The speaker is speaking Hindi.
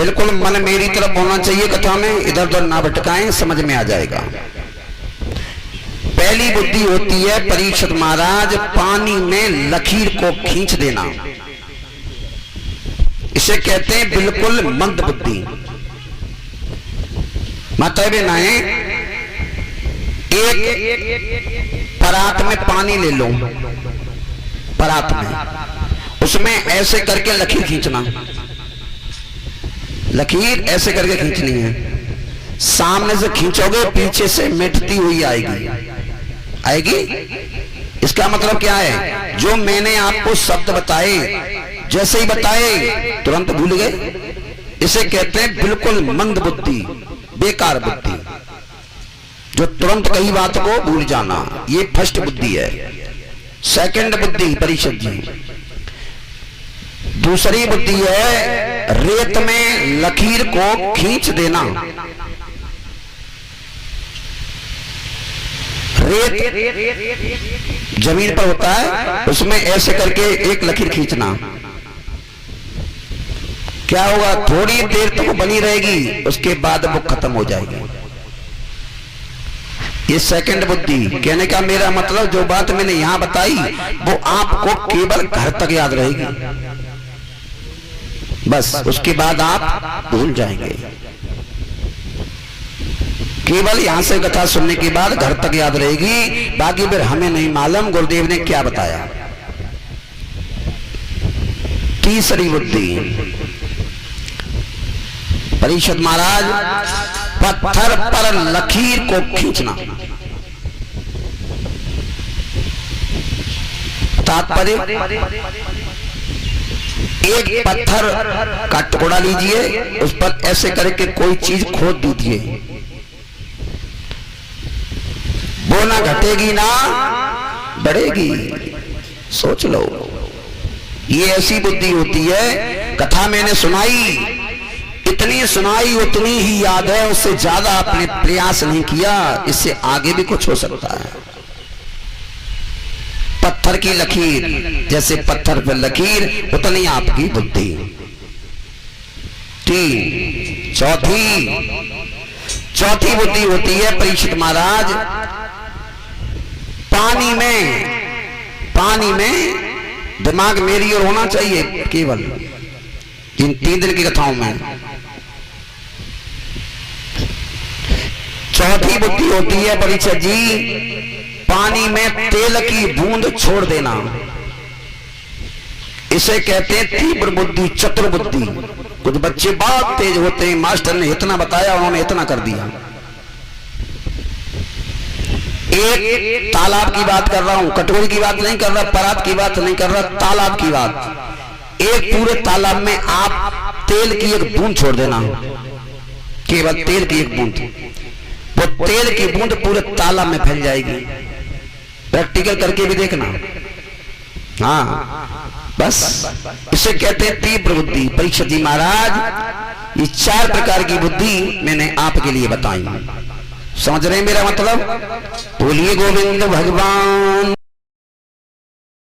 बिल्कुल मन मेरी तरफ होना चाहिए कथा में, इधर उधर ना भटकाएं, समझ में आ जाएगा। पहली बुद्धि होती है परीक्षित महाराज, पानी में लकीर को खींच देना। इसे कहते हैं बिल्कुल मंद बुद्धि। माता बहनाएं, एक परात में पानी ले लो, परात में उसमें ऐसे करके लकीर खींचना, लकीर ऐसे करके खींचनी है। सामने से खींचोगे पीछे से मिटती हुई आएगी, आएगी। इसका मतलब क्या है? जो मैंने आपको शब्द बताए, जैसे ही बताए तुरंत भूल गए। इसे कहते हैं बिल्कुल मंद बुद्धि, बेकार बुद्धि, जो तुरंत कही बात को भूल जाना, ये फर्स्ट बुद्धि है। सेकंड बुद्धि परीक्षित जी, दूसरी बुद्धि है रेत में लकीर को खींच देना। रेत जमीन पर होता है, उसमें ऐसे करके एक लकीर खींचना। क्या होगा? थोड़ी देर तक तो बनी रहेगी, उसके बाद वो खत्म हो जाएगी। ये सेकंड बुद्धि। कहने का मेरा मतलब जो बात मैंने यहां बताई वो आपको केवल घर तक याद रहेगी, बस उसके बाद आप भूल जाएंगे। केवल यहां से कथा सुनने के बाद घर तक याद रहेगी, बाकी फिर हमें नहीं मालूम गुरुदेव ने क्या बताया। तीसरी बुद्धि परीक्षित महाराज, पत्थर पर लकीर को खींचना। तात्पर्य, एक पत्थर का टुकड़ा लीजिए, उस पर ऐसे करके कोई चीज खोद दीजिए, वो ना घटेगी ना बढ़ेगी। सोच लो, ये ऐसी बुद्धि होती है। कथा मैंने सुनाई, इतनी सुनाई उतनी ही याद है, उससे ज्यादा आपने प्रयास नहीं किया। इससे आगे भी कुछ हो सकता है। पत्थर की लकीर, जैसे पत्थर पर लकीर, उतनी आपकी बुद्धि। तीन, चौथी बुद्धि होती है परीक्षित महाराज, पानी में दिमाग मेरी ओर होना चाहिए केवल इन 3 दिन की कथाओं में। चौथी बुद्धि होती है परीक्षित जी, पानी में तेल की बूंद छोड़ देना। इसे कहते हैं तीव्र बुद्धि, चतुर बुद्धि। कुछ बच्चे बहुत तेज होते हैं, मास्टर ने इतना बताया, उन्होंने इतना कर दिया। एक तालाब की बात कर रहा हूं, कटोरी की बात नहीं कर रहा, परात की बात नहीं कर रहा, तालाब की बात। एक पूरे तालाब में आप तेल की एक बूंद छोड़ देना, केवल तेल की एक बूंद। वो तेल की बूंद पूरे तालाब में फैल जाएगी। प्रैक्टिकल करके भी देखना। हाँ, बस इसे कहते हैं तीव्र बुद्धि। परीक्षित जी महाराज, ये 4 प्रकार की बुद्धि मैंने आपके लिए बताई। समझ रहे हैं मेरा मतलब? बोलिए गोविंद भगवान।